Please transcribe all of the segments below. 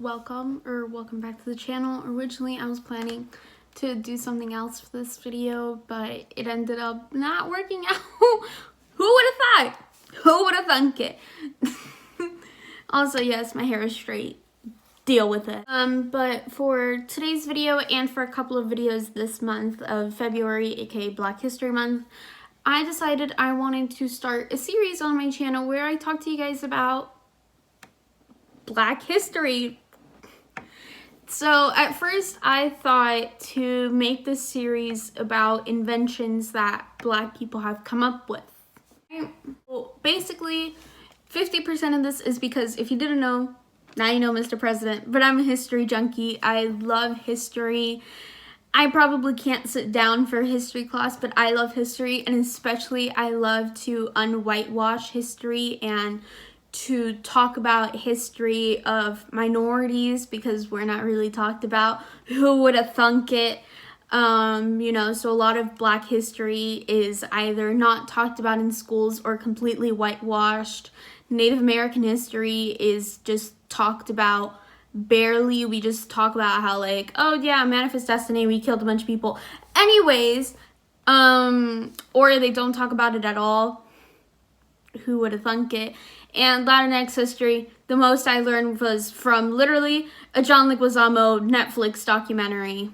welcome back to the channel. Originally I was planning to do something else for this video, but it ended up not working out. Who would have thought? Who would have thunk it? Also, yes, my hair is straight. Deal with it. But for today's video and for a couple of videos this month of February, aka Black History Month, I decided I wanted to start a series on my channel where I talk to you guys about Black history. So at first I thought to make this series about inventions that Black people have come up with. Well, basically 50% of this is because if you didn't know, now you know, Mr. President, but I'm a history junkie. I love history. I probably can't sit down for a history class, but I love history, and especially I love to unwhitewash history and to talk about history of minorities because we're not really talked about. Who would have thunk it? So a lot of Black history is either not talked about in schools or completely whitewashed. Native American history is just talked about barely. We just talk about how, like, oh yeah, Manifest Destiny, we killed a bunch of people. Anyways, or they don't talk about it at all. Who would have thunk it? And Latinx history, the most I learned was from literally a John Leguizamo Netflix documentary.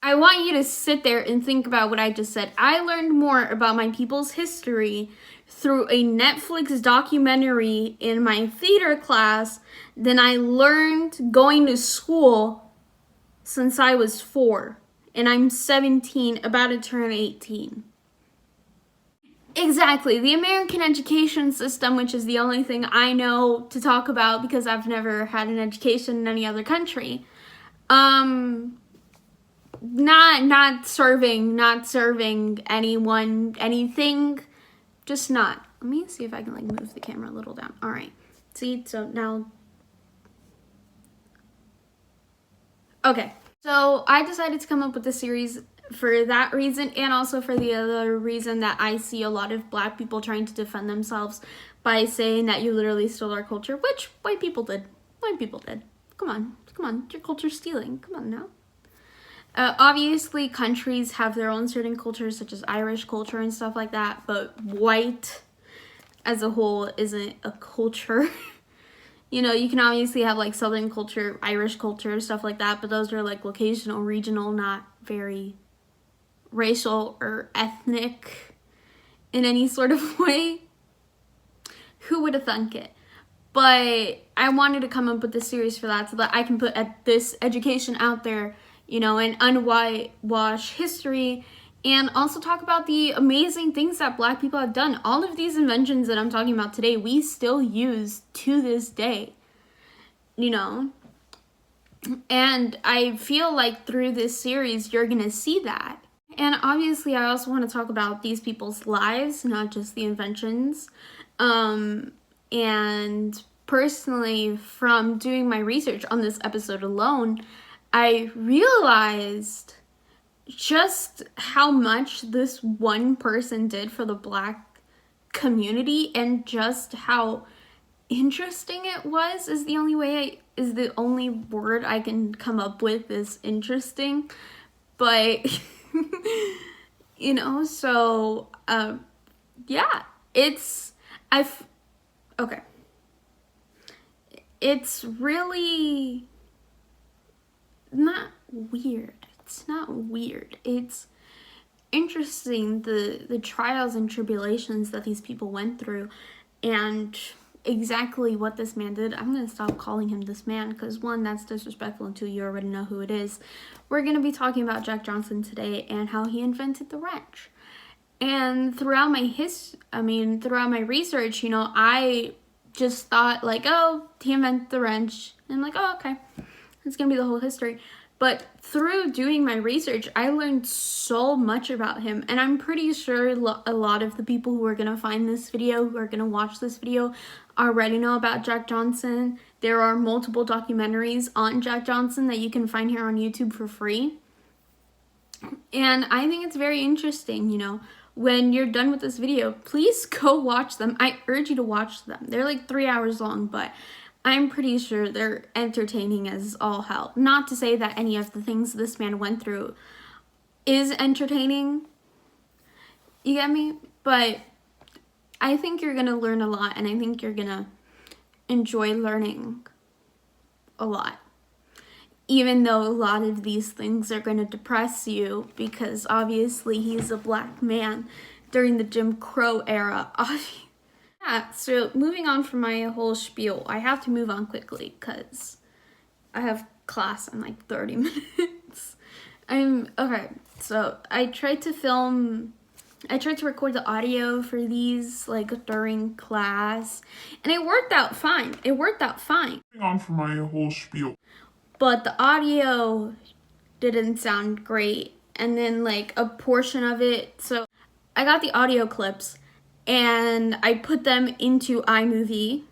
I want you to sit there and think about what I just said. I learned more about my people's history through a Netflix documentary in my theater class than I learned going to school since I was 4. And I'm 17, about to turn 18. Exactly. The American education system, which is the only thing I know to talk about because I've never had an education in any other country. Not serving anyone anything, just not. Let me see if I can move the camera a little down. All right. See, so now. Okay. So I decided to come up with this series for that reason, and also for the other reason that I see a lot of Black people trying to defend themselves by saying that you literally stole our culture, which white people did. White people did. Come on. Your culture's stealing. Come on now. Obviously, countries have their own certain cultures, such as Irish culture and stuff like that, but white as a whole isn't a culture. You can obviously have Southern culture, Irish culture, stuff like that, but those are locational, regional, not very racial or ethnic in any sort of way. Who would have thunk it? But I wanted to come up with this series for that so that I can put this education out there, and unwhitewash history, and also talk about the amazing things that Black people have done. All of these inventions that I'm talking about today, we still use to this day, and I feel like through this series, you're gonna see that. And obviously, I also want to talk about these people's lives, not just the inventions. And personally, from doing my research on this episode alone, I realized just how much this one person did for the Black community, and just how interesting it was is the only word I can come up with is interesting. But yeah, it's really not weird. It's not weird. It's interesting, the trials and tribulations that these people went through, and exactly what this man did. I'm going to stop calling him this man because, one, that's disrespectful, and two, you already know who it is. We're going to be talking about Jack Johnson today and how he invented the wrench. And throughout my research, I just thought oh, he invented the wrench. And I'm oh, okay. It's going to be the whole history. But through doing my research, I learned so much about him. And I'm pretty sure a lot of the people who are going to find this video, who are going to watch this video, already know about Jack Johnson. There are multiple documentaries on Jack Johnson that you can find here on YouTube for free. And I think it's very interesting, when you're done with this video, please go watch them. I urge you to watch them. They're 3 hours long, but I'm pretty sure they're entertaining as all hell. Not to say that any of the things this man went through is entertaining. You get me? But I think you're gonna learn a lot, and I think you're gonna enjoy learning a lot. Even though a lot of these things are gonna depress you, because obviously he's a black man during the Jim Crow era. Yeah, so moving on from my whole spiel, I have to move on quickly because I have class in like 30 minutes. Okay, so I tried to record the audio for these like during class, and it worked out fine. Moving on from my whole spiel. But the audio didn't sound great, and then like a portion of it, so I got the audio clips and I put them into iMovie,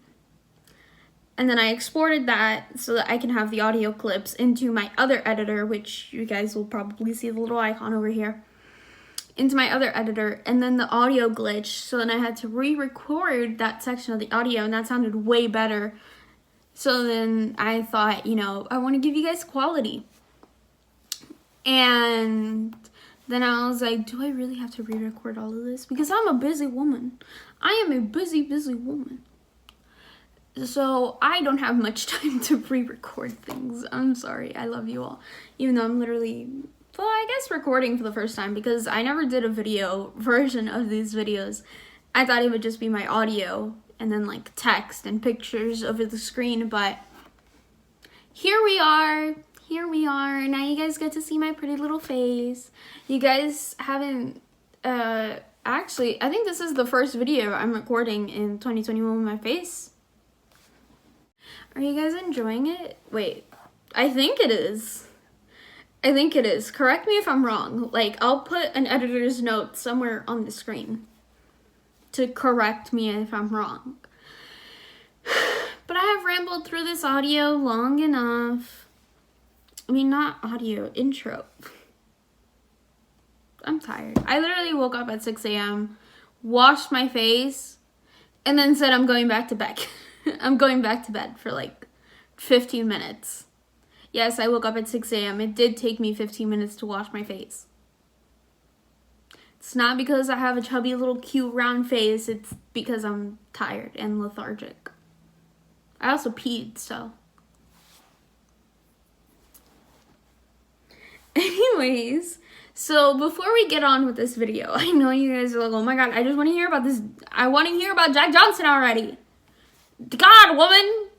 and then I exported that so that I can have the audio clips into my other editor, which you guys will probably see the little icon over here, into my other editor, and then the audio glitched, so then I had to re-record that section of the audio, and that sounded way better. So then I thought, you know, I want to give you guys quality. And then I was like, do I really have to re-record all of this? Because I'm a busy woman. I am a busy woman. So I don't have much time to re-record things. I'm sorry. I love you all. Even though I'm literally, well, I guess recording for the first time, because I never did a video version of these videos. I thought it would just be my audio and then like text and pictures over the screen, but here we are. Now you guys get to see my pretty little face. You guys haven't, actually, I think this is the first video I'm recording in 2021 with my face. Are you guys enjoying it? Wait, I think it is. Correct me if I'm wrong. Like, I'll put an editor's note somewhere on the screen to correct me if I'm wrong. But I have rambled through this audio long enough. I mean, not audio, intro. I'm tired. I literally woke up at 6 a.m., washed my face, and then said I'm going back to bed. I'm going back to bed for like 15 minutes. Yes, I woke up at 6 a.m. It did take me 15 minutes to wash my face. It's not because I have a chubby little cute round face. It's because I'm tired and lethargic. I also peed, so. Anyways, so before we get on with this video, I know you guys are like, oh my god, I just want to hear about this. I want to hear about Jack Johnson already. God, woman.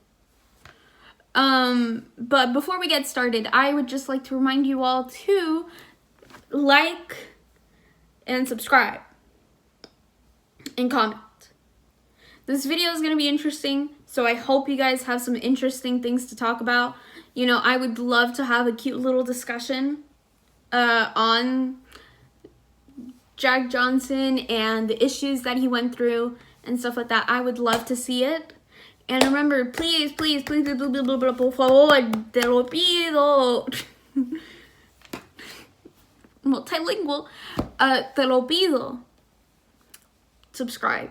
But before we get started, I would just like to remind you all to like and subscribe and comment. This video is going to be interesting, so I hope you guys have some interesting things to talk about. You know, I would love to have a cute little discussion on Jack Johnson and the issues that he went through and stuff like that. I would love to see it. And remember, please, por favor, te lo pido. Multilingual. Te lo pido. Subscribe.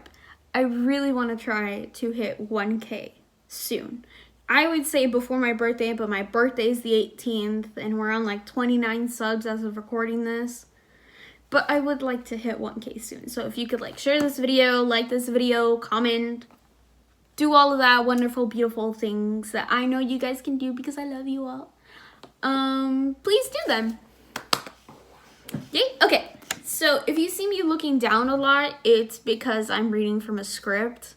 I really want to try to hit 1K soon. I would say before my birthday, but my birthday is the 18th, and we're on like 29 subs as of recording this. But I would like to hit 1K soon. So if you could like share this video, like this video, comment, do all of that wonderful, beautiful things that I know you guys can do because I love you all. Please do them. Yay. Okay. So if you see me looking down a lot, it's because I'm reading from a script.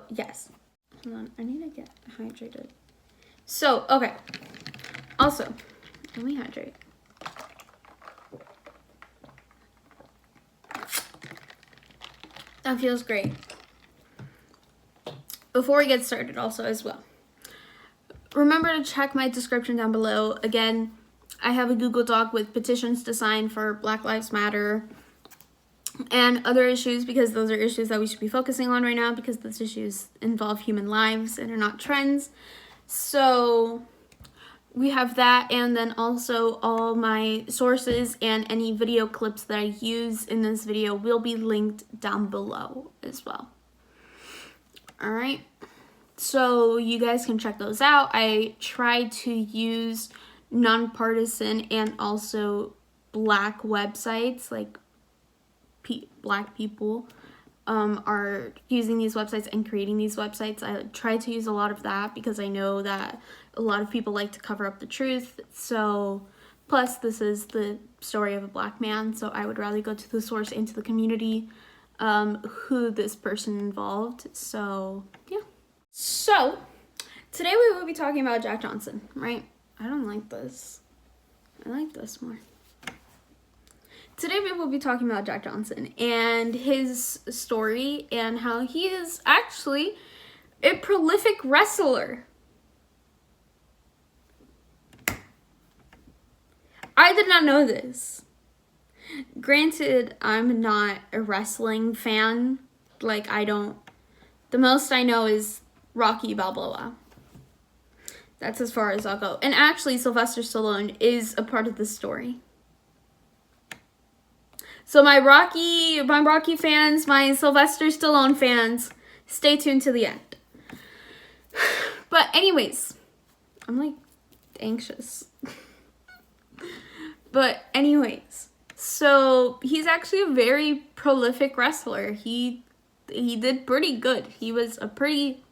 Yes. Hold on. I need to get hydrated. So, okay. Also, let me hydrate. That feels great. Before we get started also as well, remember to check my description down below. Again, I have a Google Doc with petitions to sign for Black Lives Matter and other issues, because those are issues that we should be focusing on right now, because those issues involve human lives and are not trends. So we have that, and then also all my sources and any video clips that I use in this video will be linked down below as well. All right. So you guys can check those out. I tried to use nonpartisan and also Black websites, like Black people are using these websites and creating these websites. I try to use a lot of that because I know that a lot of people like to cover up the truth. So, plus this is the story of a Black man, so I would rather go to the source and to the community who this person involved. So, yeah. So, today we will be talking about Jack Johnson, right? I don't like this. I like this more. Today we will be talking about Jack Johnson and his story and how he is actually a prolific wrestler. I did not know this. Granted, I'm not a wrestling fan. Like, the most I know is Rocky Balboa. That's as far as I'll go. And actually, Sylvester Stallone is a part of the story. So my Rocky fans, my Sylvester Stallone fans, stay tuned to the end. But anyways, I'm like anxious. But anyways, so he's actually a very prolific wrestler. He did pretty good. He was a pretty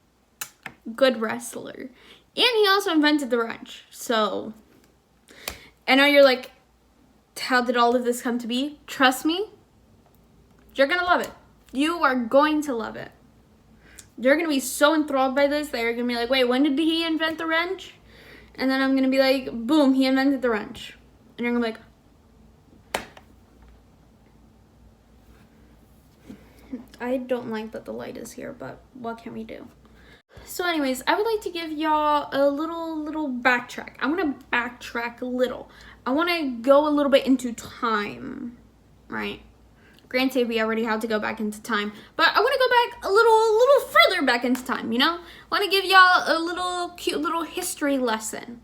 good wrestler. And he also invented the wrench. So I know you're like, how did all of this come to be? Trust me, you're gonna love it. You are going to love it. You're gonna be so enthralled by this that you're gonna be like, wait, when did he invent the wrench? And then I'm gonna be like, boom, he invented the wrench. And you're gonna be like, I don't like that the light is here, but what can we do? So anyways, I would like to give y'all a little backtrack. I'm gonna backtrack a little. I want to go a little bit into time, right? Granted, we already had to go back into time, but I want to go back a little further back into time, you know? I want to give y'all a little cute little history lesson,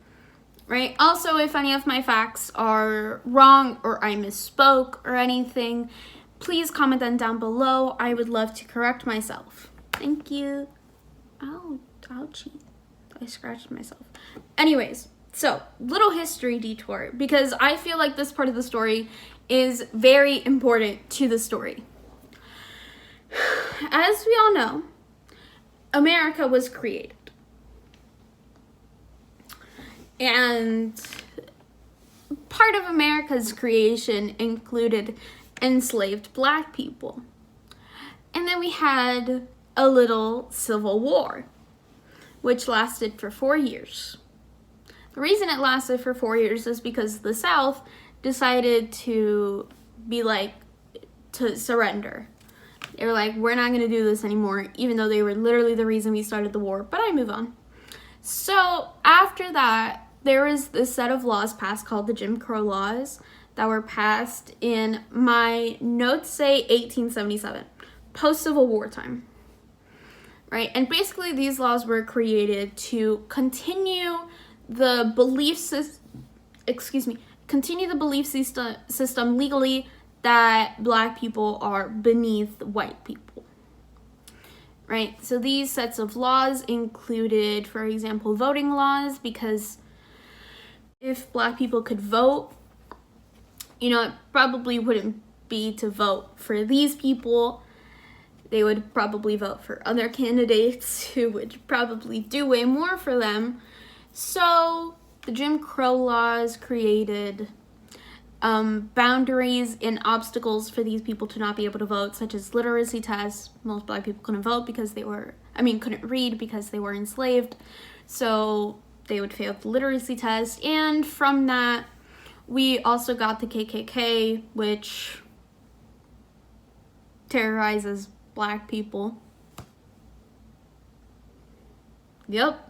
right? Also, if any of my facts are wrong or I misspoke or anything, please comment them down below. I would love to correct myself. Thank you. Ow, ouchie. I scratched myself. Anyways. So, little history detour, because I feel like this part of the story is very important to the story. As we all know, America was created. And part of America's creation included enslaved Black people. And then we had a little civil war, which lasted for 4 years. The reason it lasted for 4 years is because the South decided to surrender. They were like, we're not going to do this anymore, even though they were literally the reason we started the war. But I move on. So after that, there was this set of laws passed called the Jim Crow laws that were passed in, my notes say 1877, post-Civil War time. Right? And basically these laws were created to continue the belief system legally that Black people are beneath white people, right? So these sets of laws included, for example, voting laws, because if Black people could vote, you know, it probably wouldn't be to vote for these people. They would probably vote for other candidates who would probably do way more for them. So the Jim Crow laws created boundaries and obstacles for these people to not be able to vote, such as literacy tests. Most Black people couldn't vote because couldn't read because they were enslaved. So they would fail the literacy test. And from that, we also got the KKK, which terrorizes Black people. Yep.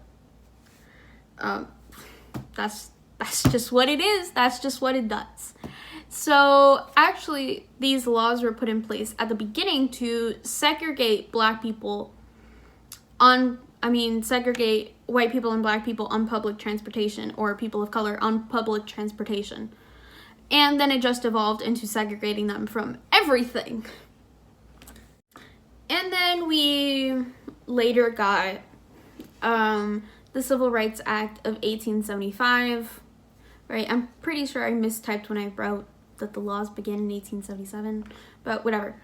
That's just what it is. That's just what it does. So actually, these laws were put in place at the beginning to segregate Black people segregate white people and Black people on public transportation, or people of color on public transportation. And then it just evolved into segregating them from everything. And then we later got the Civil Rights Act of 1875, right? I'm pretty sure I mistyped when I wrote that the laws began in 1877, but whatever.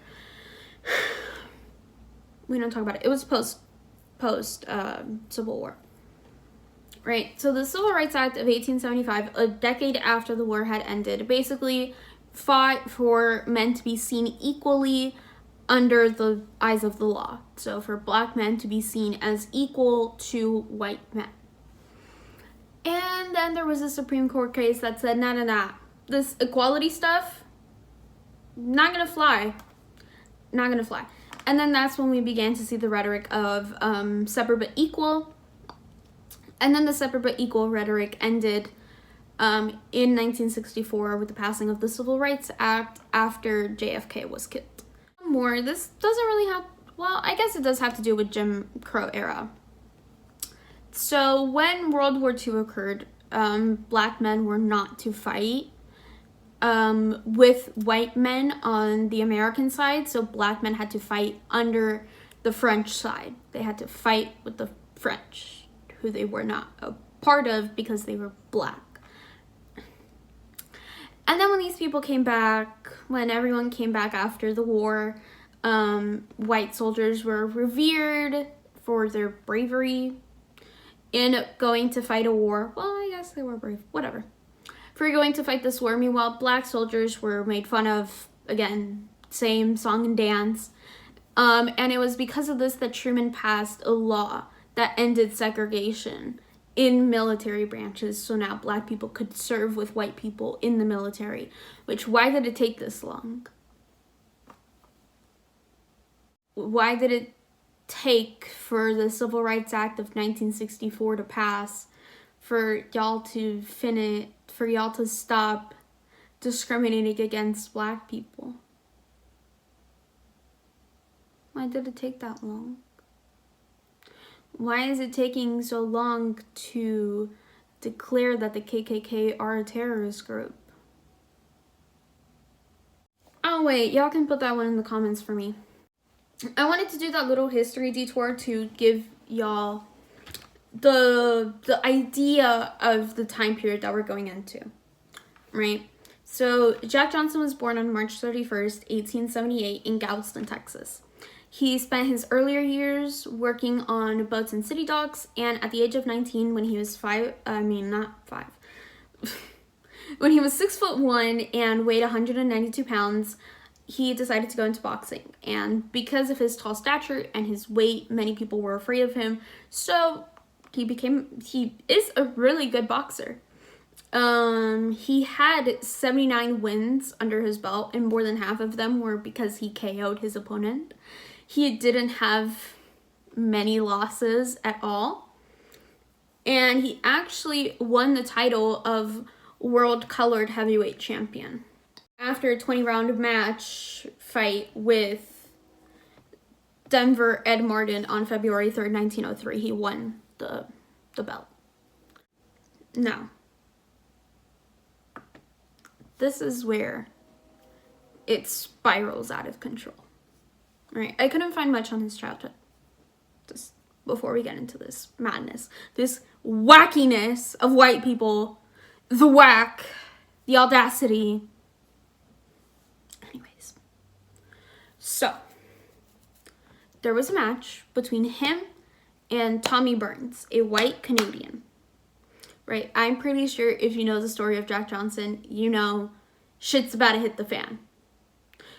We don't talk about it. It was post Civil War. Right, so the Civil Rights Act of 1875, a decade after the war had ended, basically fought for men to be seen equally under the eyes of the law. So for black men to be seen as equal to white men. And then there was a Supreme Court case that said, nah, this equality stuff, not gonna fly. Not gonna fly. And then that's when we began to see the rhetoric of separate but equal. And then the separate but equal rhetoric ended in 1964 with the passing of the Civil Rights Act after JFK was killed. This doesn't really have, well, I guess it does have to do with Jim Crow era. So when World War II occurred, black men were not to fight with white men on the American side. So black men had to fight under the French side. They had to fight with the French, who they were not a part of because they were black. And then when these people came back, when everyone came back after the war, white soldiers were revered for their bravery in going to fight a war. Well, I guess they were brave, whatever. For going to fight this war. Meanwhile, black soldiers were made fun of, again, same song and dance. And it was because of this that Truman passed a law that ended segregation in military branches, so now black people could serve with white people in the military. Why did it take this long? Why did it take for the Civil Rights Act of 1964 to pass, for y'all to stop discriminating against black people? Why did it take that long? Why is it taking so long to declare that the KKK are a terrorist group? Oh wait, y'all can put that one in the comments for me. I wanted to do that little history detour to give y'all the idea of the time period that we're going into, right? So Jack Johnson was born on March 31st, 1878 in Galveston, Texas. He spent his earlier years working on boats and city docks, and at the age of 19, when he was when he was 6'1" and weighed 192 pounds, he decided to go into boxing. And because of his tall stature and his weight, many people were afraid of him. So he is a really good boxer. He had 79 wins under his belt, and more than half of them were because he KO'd his opponent. He didn't have many losses at all. And he actually won the title of World Colored Heavyweight Champion after a 20-round match fight with Denver Ed Martin on February 3rd, 1903. He won the belt. Now, this is where it spirals out of control. Right, I couldn't find much on his childhood. Just before we get into this madness, this wackiness of white people, the whack, the audacity. Anyways, so there was a match between him and Tommy Burns, a white Canadian. Right, I'm pretty sure if you know the story of Jack Johnson, you know shit's about to hit the fan.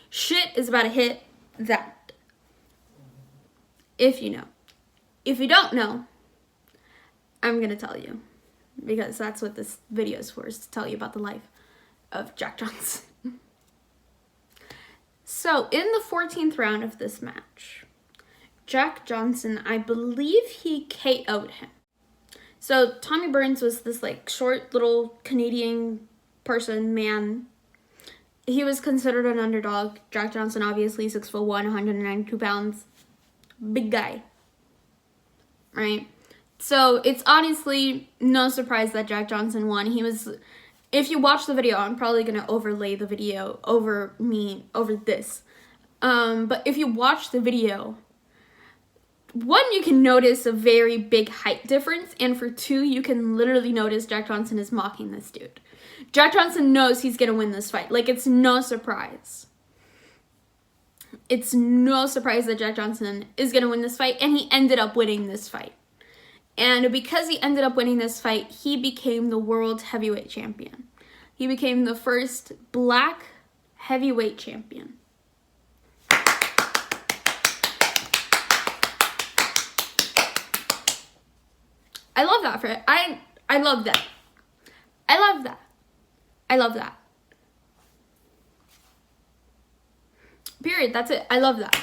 Shit is about to hit that. If you know. If you don't know, I'm going to tell you. Because that's what this video is for, is to tell you about the life of Jack Johnson. So, in the 14th round of this match, Jack Johnson, I believe he KO'd him. So, Tommy Burns was this, short little Canadian man. He was considered an underdog. Jack Johnson, obviously, 6'1", 192 pounds. Big guy. Right? So, it's honestly no surprise that Jack Johnson won. If you watch the video, I'm probably going to overlay the video over this. But if you watch the video, one, you can notice a very big height difference, and for two, you can literally notice Jack Johnson is mocking this dude. Jack Johnson knows he's gonna win this fight. Like, it's no surprise. It's no surprise that Jack Johnson is gonna win this fight, and he ended up winning this fight. And because he ended up winning this fight, he became the world heavyweight champion. He became the first black heavyweight champion. I love that for it. I love that. I love that. I love that. Period. That's it. I love that.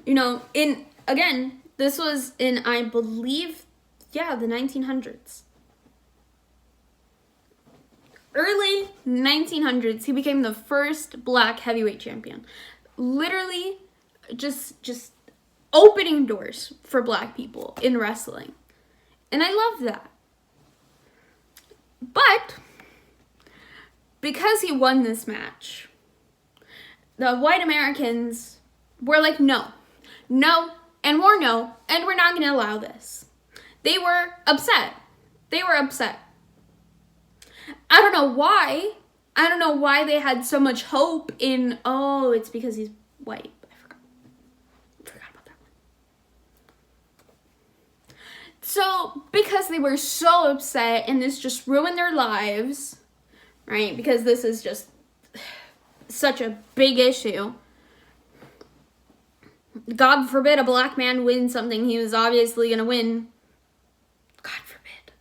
You know, again, this was in, I believe, yeah, the 1900s. Early 1900s, he became the first black heavyweight champion. Literally, just opening doors for black people in wrestling. And I love that. But because he won this match, the white Americans were like, no, and more no, and we're not going to allow this. They were upset. I don't know why. I don't know why they had so much hope in, oh, it's because he's white. I forgot about that one. So, because they were so upset and this just ruined their lives, right? Because this is just such a big issue. God forbid a black man win something he was obviously going to win. God forbid.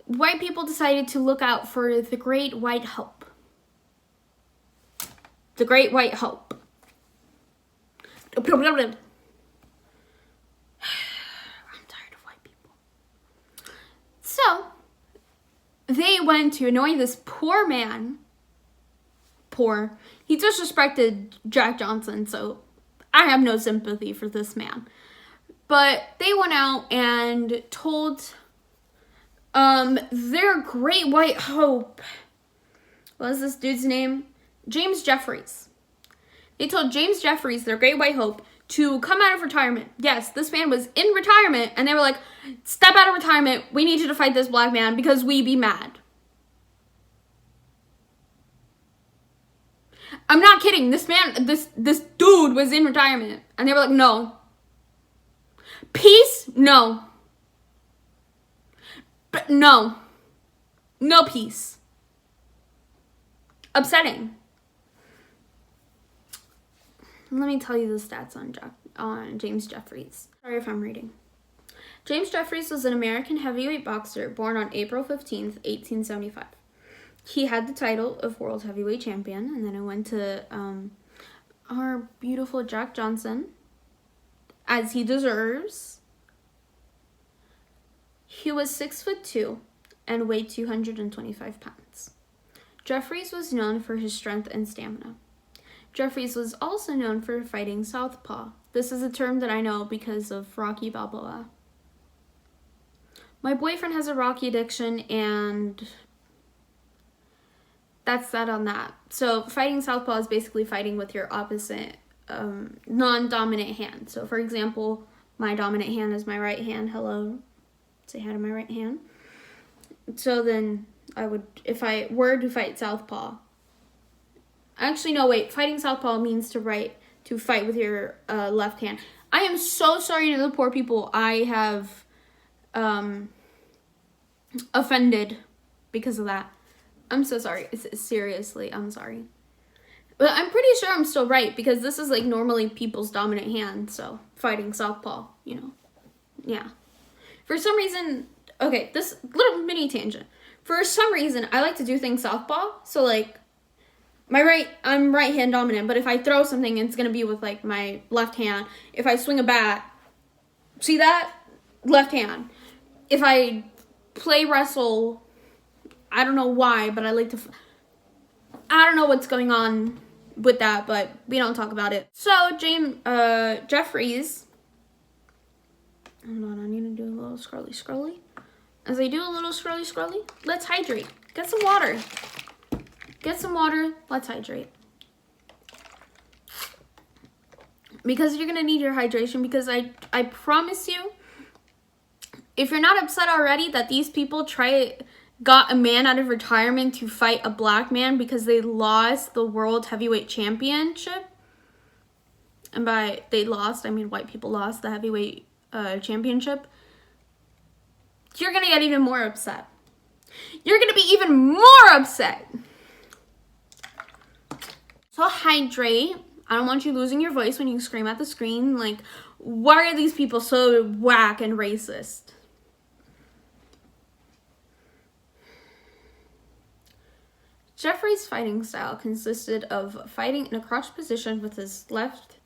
White people decided to look out for the Great White Hope. The Great White Hope. I'm tired of white people. So, they went to annoy this poor man. He disrespected Jack Johnson, so I have no sympathy for this man. But they went out and told their Great White Hope, what was this dude's name? James Jeffries. They told James Jeffries, their Great White Hope, to come out of retirement. Yes, this man was in retirement, and they were like, step out of retirement, we need you to fight this black man because we be mad. I'm not kidding. This dude was in retirement. And they were like, no. Peace? No. But no. No peace. Upsetting. Let me tell you the stats on James Jeffries. Sorry if I'm reading. James Jeffries was an American heavyweight boxer born on April 15th, 1875. He had the title of World Heavyweight Champion, and then I went to our beautiful Jack Johnson, as he deserves. He was 6'2" and weighed 225 pounds. Jeffries was known for his strength and stamina. Jeffries was also known for fighting southpaw. This is a term that I know because of Rocky Balboa. My boyfriend has a Rocky addiction, and that's that on that. So fighting southpaw is basically fighting with your opposite non-dominant hand. So for example, my dominant hand is my right hand. Hello. Say hi to my right hand. So then I would, if I were to fight southpaw. Actually, no, wait. Fighting southpaw means to fight with your left hand. I am so sorry to the poor people I have offended because of that. I'm so sorry. Seriously, I'm sorry. But I'm pretty sure I'm still right because this is like normally people's dominant hand. So fighting southpaw, you know. Yeah. For some reason, okay, this little mini tangent. For some reason, I like to do things southpaw. So like I'm right hand dominant, but if I throw something, it's going to be with like my left hand. If I swing a bat, see that? Left hand. If I play wrestle, I don't know why, but I like to, I don't know what's going on with that, but we don't talk about it. So, Jeffries, hold on, I need to do a little scrolly. As I do a little scrolly, let's hydrate. Get some water. Let's hydrate. because you're gonna need your hydration, because I promise you, if you're not upset already that these people got a man out of retirement to fight a black man because they lost the world heavyweight championship, and by they lost, I mean white people lost the heavyweight championship, you're gonna get even more upset. You're gonna be even more upset. So hydrate. I don't want you losing your voice when you scream at the screen. Like, why are these people so whack and racist? Jeffrey's fighting style consisted of fighting in a crouched position with his left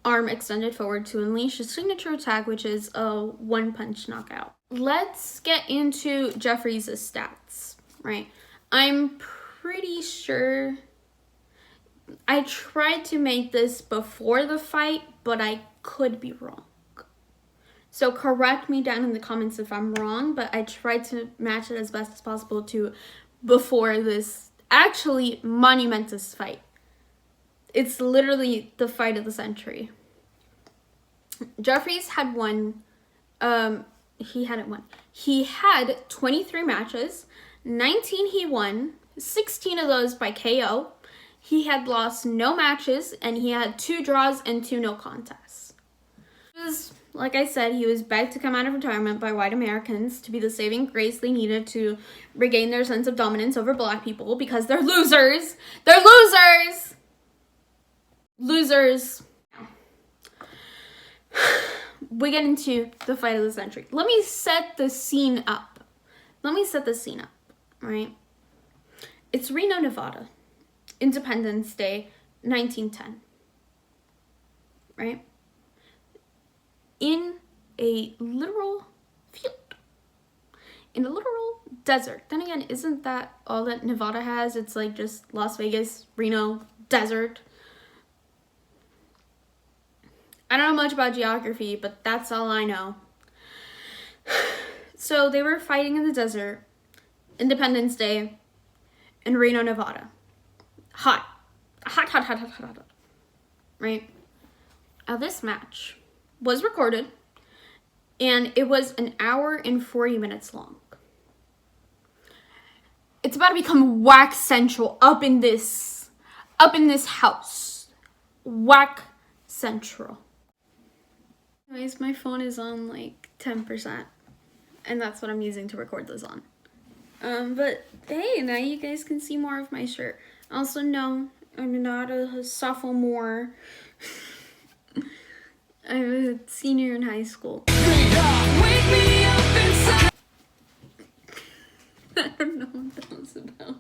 arm extended forward to unleash his signature attack, which is a one-punch knockout. Let's get into Jeffrey's stats, right? I'm pretty sure I tried to make this before the fight, but I could be wrong. So correct me down in the comments if I'm wrong, but I tried to match it as best as possible to before this actually monumentous fight. It's literally the fight of the century. Jeffries had won, he hadn't won. He had 23 matches, 19 he won, 16 of those by KO. He had lost no matches, and he had 2 draws and 2 no contests. Like I said, he was begged to come out of retirement by white Americans to be the saving grace they needed to regain their sense of dominance over black people because they're losers. They're losers! Losers. We get into the fight of the century. Let me set the scene up. Right? It's Reno, Nevada. Independence Day, 1910. Right? In a literal field. In a literal desert. Then again, isn't that all that Nevada has? It's like just Las Vegas, Reno, desert. I don't know much about geography, but that's all I know. So they were fighting in the desert, Independence Day, in Reno, Nevada. Hot. Right? Now this match was recorded, and it was an hour and 40 minutes long. It's about to become whack central up in this house. Whack central. Anyways, my phone is on like 10%, and that's what I'm using to record this on. But hey, now you guys can see more of my shirt. Also, no, I'm not a sophomore. I'm a senior in high school. Wake me up inside. I don't know what that was about.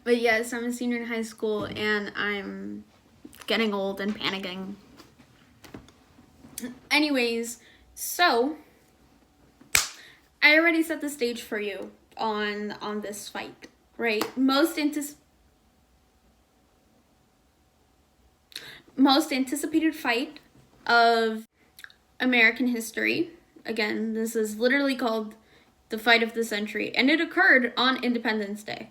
But yes, I'm a senior in high school, and I'm getting old and panicking. Anyways, so I already set the stage for you on this fight, right? Most anticipated fight of American history. Again, this is literally called the fight of the century, and it occurred on Independence Day.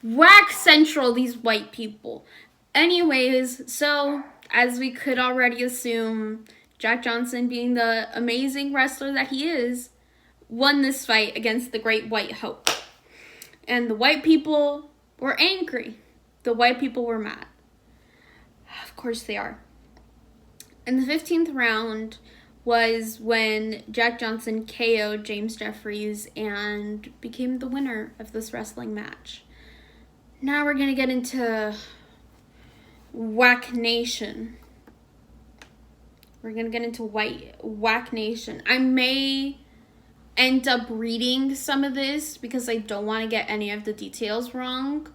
Whack central, these white people. Anyways, so as we could already assume, Jack Johnson, being the amazing wrestler that he is, won this fight against the Great White Hope. And the white people were angry. The white people were mad. Of course they are. And the 15th round was when Jack Johnson KO'd James Jeffries and became the winner of this wrestling match. Now we're going to get into Whack Nation. We're going to get into Whack Nation. I may end up reading some of this because I don't want to get any of the details wrong.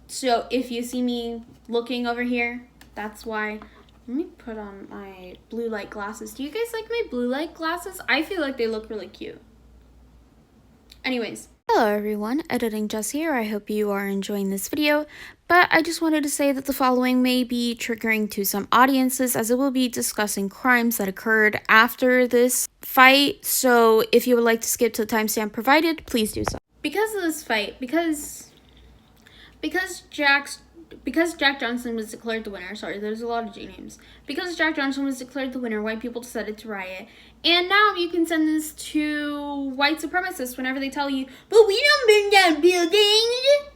So if you see me looking over here, that's why. Let me put on my blue light glasses. Do you guys like my blue light glasses? I feel like they look really cute. Anyways. Hello everyone, Editing Jess here. I hope you are enjoying this video, but I just wanted to say that the following may be triggering to some audiences as it will be discussing crimes that occurred after this fight, so if you would like to skip to the timestamp provided, please do so. Because of this fight, because Jack because Jack Johnson was declared the winner, sorry, there's a lot of J names. Because Jack Johnson was declared the winner, white people decided to riot. And now you can send this to white supremacists whenever they tell you, but we don't burn down buildings.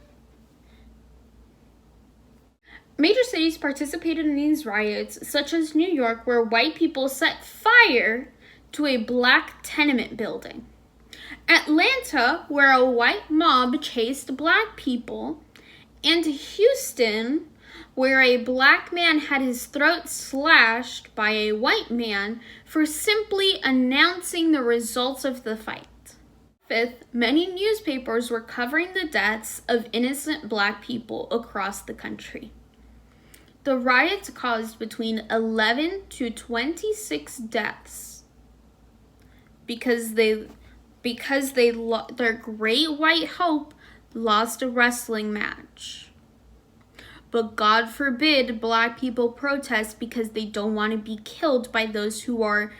Major cities participated in these riots, such as New York, where white people set fire to a black tenement building. Atlanta, where a white mob chased black people. And Houston, where a black man had his throat slashed by a white man for simply announcing the results of the fight. Fifth, many newspapers were covering the deaths of innocent black people across the country. The riots caused between 11 to 26 deaths because their great white hope lost a wrestling match. But God forbid black people protest because they don't want to be killed by those who are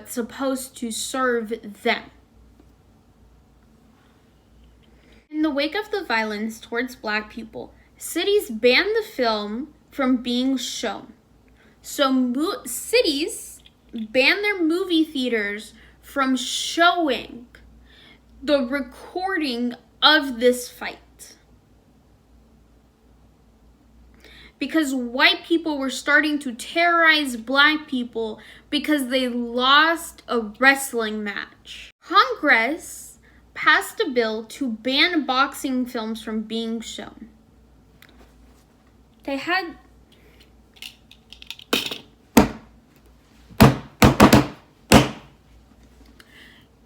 supposed to serve them. In the wake of the violence towards black people, cities banned the film from being shown. So cities banned their movie theaters from showing the recording of this fight. Because white people were starting to terrorize black people because they lost a wrestling match. Congress passed a bill to ban boxing films from being shown.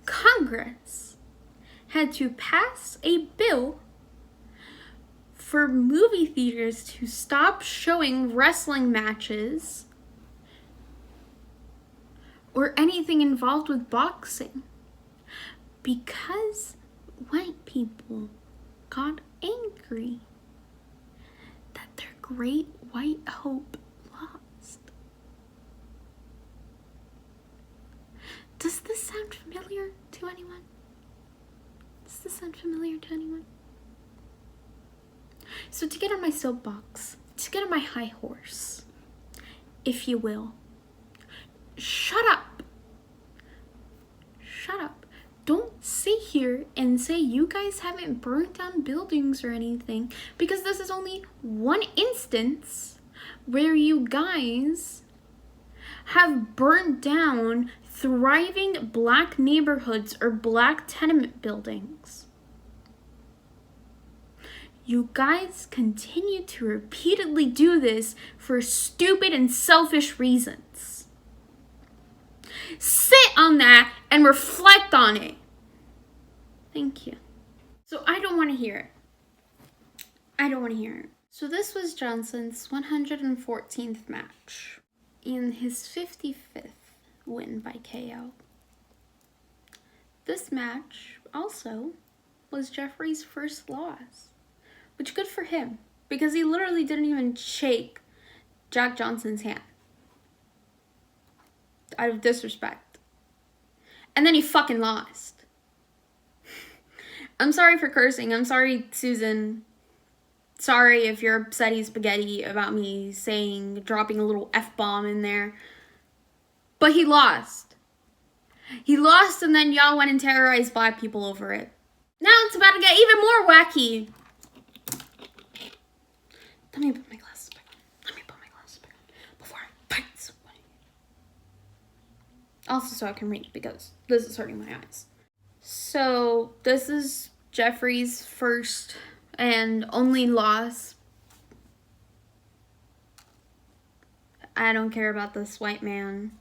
Congress had to pass a bill for movie theaters to stop showing wrestling matches or anything involved with boxing because white people got angry that their great white hope lost. Does this sound familiar to anyone? Does this sound familiar to anyone? So to get on my soapbox, to get on my high horse, if you will, shut up. Shut up. Don't sit here and say you guys haven't burnt down buildings or anything, because this is only one instance where you guys have burnt down thriving black neighborhoods or black tenement buildings. You guys continue to repeatedly do this for stupid and selfish reasons. Sit on that and reflect on it. Thank you. So I don't want to hear it. I don't want to hear it. So this was Johnson's 114th match and his 55th win by KO. This match also was Jeffrey's first loss, which good for him because he literally didn't even shake Jack Johnson's hand out of disrespect. And then he fucking lost. I'm sorry for cursing. I'm sorry, Susan. Sorry if you're upsetty spaghetti about me dropping a little F-bomb in there. But he lost. He lost and then y'all went and terrorized black people over it. Now it's about to get even more wacky. Let me put my glasses back on. Before I fight somebody. Also so I can read because this is hurting my eyes. So this is Jeffrey's first and only loss. I don't care about this white man.